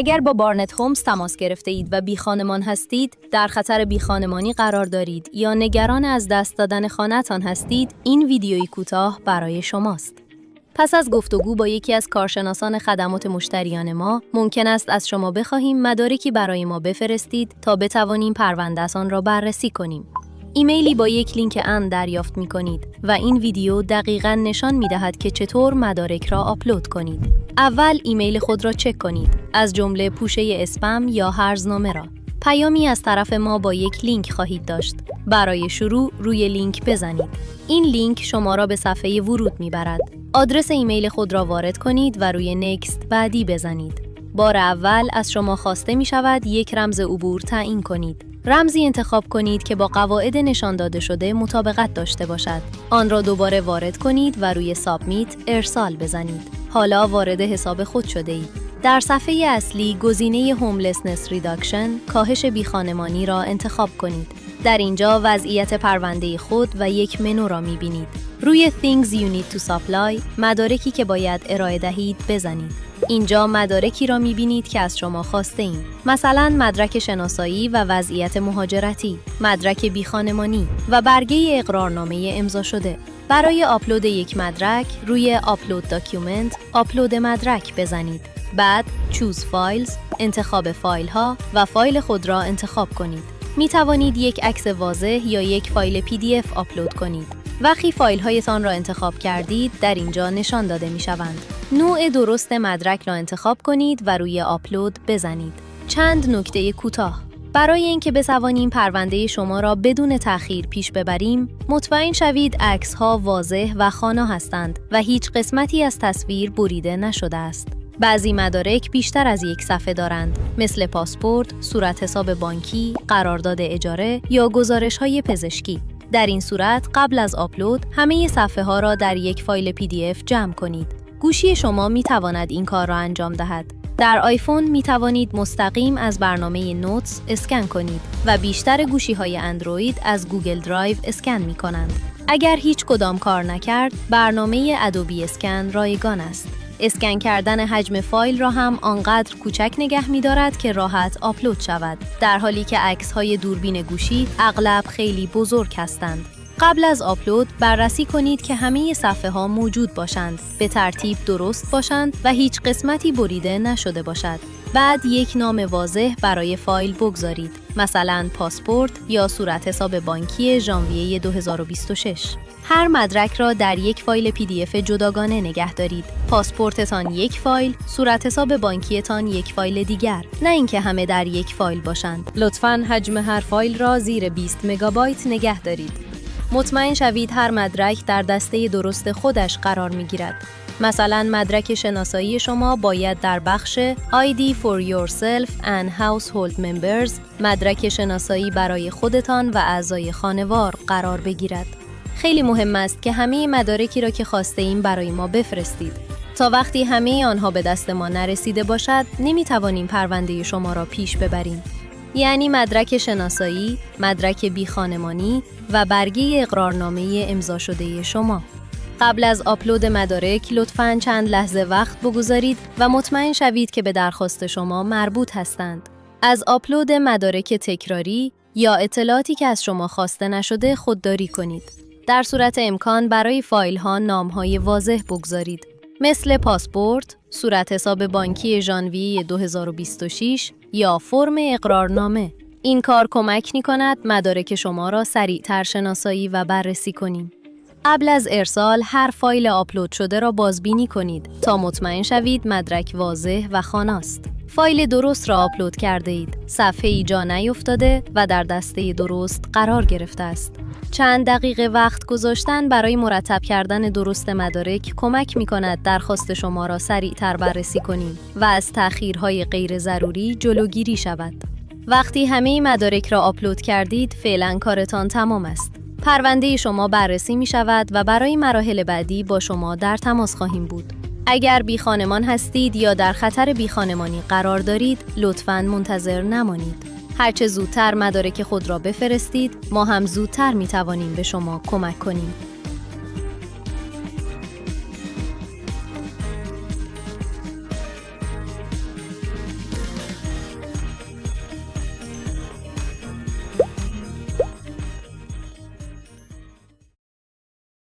اگر با بارنت هومز تماس گرفته اید و بیخانمان هستید، در خطر بیخانمانی قرار دارید یا نگران از دست دادن خانه‌تان هستید، این ویدیوی کوتاه برای شماست. پس از گفتگو با یکی از کارشناسان خدمات مشتریان ما، ممکن است از شما بخواهیم مدارکی برای ما بفرستید تا بتوانیم پرونده‌تان را بررسی کنیم. ایمیلی با یک لینک ان دریافت می‌کنید و این ویدیو دقیقاً نشان می‌دهد که چطور مدارک را آپلود کنید. اول ایمیل خود را چک کنید، از جمله پوشه اسپم یا هرزنامه را. پیامی از طرف ما با یک لینک خواهید داشت. برای شروع روی لینک بزنید. این لینک شما را به صفحه ورود می‌برد. آدرس ایمیل خود را وارد کنید و روی نکست بعدی بزنید. بار اول از شما خواسته می‌شود یک رمز عبور تعیین کنید. رمزی انتخاب کنید که با قواعد نشان داده شده مطابقت داشته باشد. آن را دوباره وارد کنید و روی سابمیت ارسال بزنید. حالا وارد حساب خود شده اید. در صفحه اصلی گزینه هوملسنس ریداکشن، کاهش بیخانمانی را انتخاب کنید. در اینجا وضعیت پرونده خود و یک منو را می‌بینید. روی Things You Need to Supply، مدارکی که باید ارائه دهید بزنید. اینجا مدارکی را می‌بینید که از شما خواسته ایم. مثلا مدرک شناسایی و وضعیت مهاجرتی، مدرک بیخانمانی و برگه اقرارنامه امضا شده. برای آپلود یک مدرک روی آپلود داکیومنت، آپلود مدرک بزنید. بعد چوز فایلز، انتخاب فایل ها و فایل خود را انتخاب کنید. می توانید یک عکس واضح یا یک فایل PDF آپلود کنید. وقتی فایل هایتان را انتخاب کردید، در اینجا نشان داده می شوند. نوع درست مدرک را انتخاب کنید و روی آپلود بزنید. چند نکته کوتاه. برای اینکه بتوانیم پرونده شما را بدون تأخیر پیش ببریم، مطمئن شوید عکس‌ها واضح و خوانا هستند و هیچ قسمتی از تصویر بریده نشده است. بعضی مدارک بیشتر از یک صفحه دارند، مثل پاسپورت، صورت حساب بانکی، قرارداد اجاره یا گزارش‌های پزشکی. در این صورت قبل از آپلود همه صفحه‌ها را در یک فایل PDF جمع کنید. گوشی شما می‌تواند این کار را انجام دهد. در آیفون می توانید مستقیم از برنامه نوتس اسکن کنید و بیشتر گوشی‌های اندروید از گوگل درایو اسکن می کنند. اگر هیچ کدام کار نکرد، برنامه ادوبی اسکن رایگان است. اسکن کردن حجم فایل را هم آنقدر کوچک نگه می دارد که راحت آپلود شود، در حالی که عکس‌های دوربین گوشی اغلب خیلی بزرگ هستند. قبل از آپلود بررسی کنید که همه صفحه‌ها موجود باشند، به ترتیب درست باشند و هیچ قسمتی بریده نشده باشد. بعد یک نام واضح برای فایل بگذارید، مثلا پاسپورت یا صورت حساب بانکی ژانویه 2026. هر مدرک را در یک فایل PDF جداگانه نگه دارید. پاسپورتتان یک فایل، صورت حساب بانکیتان یک فایل دیگر، نه اینکه همه در یک فایل باشند. لطفاً حجم هر فایل را زیر 20 مگابایت نگه دارید. مطمئن شوید هر مدرک در دسته درست خودش قرار می‌گیرد. مثلا مدرک شناسایی شما باید در بخش ID for yourself and household members، مدرک شناسایی برای خودتان و اعضای خانوار قرار بگیرد. خیلی مهم است که همه مدارکی را که خواسته ایم برای ما بفرستید. تا وقتی همه آنها به دست ما نرسیده باشد، نمی‌توانیم پرونده شما را پیش ببریم. یعنی مدرک شناسایی، مدرک بیخانمانی و برگه اقرارنامه امضا شده شما. قبل از آپلود مدارک لطفاً چند لحظه وقت بگذارید و مطمئن شوید که به درخواست شما مربوط هستند. از آپلود مدارک تکراری یا اطلاعاتی که از شما خواسته نشده خودداری کنید. در صورت امکان برای فایل‌ها نام‌های واضح بگذارید، مثل پاسپورت، صورت حساب بانکی ژانویه 2026 یا فرم اقرارنامه. این کار کمک می‌کند مدارک شما را سریع‌تر شناسایی و بررسی کنیم. قبل از ارسال هر فایل آپلود شده را بازبینی کنید تا مطمئن شوید مدرک واضح و خوانا است. فایل درست را آپلود کرده اید، صفحه‌ای جا نیفتاده و در دسته درست قرار گرفته است. چند دقیقه وقت گذاشتن برای مرتب کردن درست مدارک کمک می‌کند درخواست شما را سریع‌تر بررسی کنیم و از تأخیرهای غیر ضروری جلوگیری شود. وقتی همه مدارک را آپلود کردید، فعلاً کارتان تمام است. پرونده شما بررسی می‌شود و برای مراحل بعدی با شما در تماس خواهیم بود. اگر بیخانمان هستید یا در خطر بیخانمانی قرار دارید، لطفاً منتظر نمانید. هرچه زودتر مدارک خود را بفرستید، ما هم زودتر می‌توانیم به شما کمک کنیم.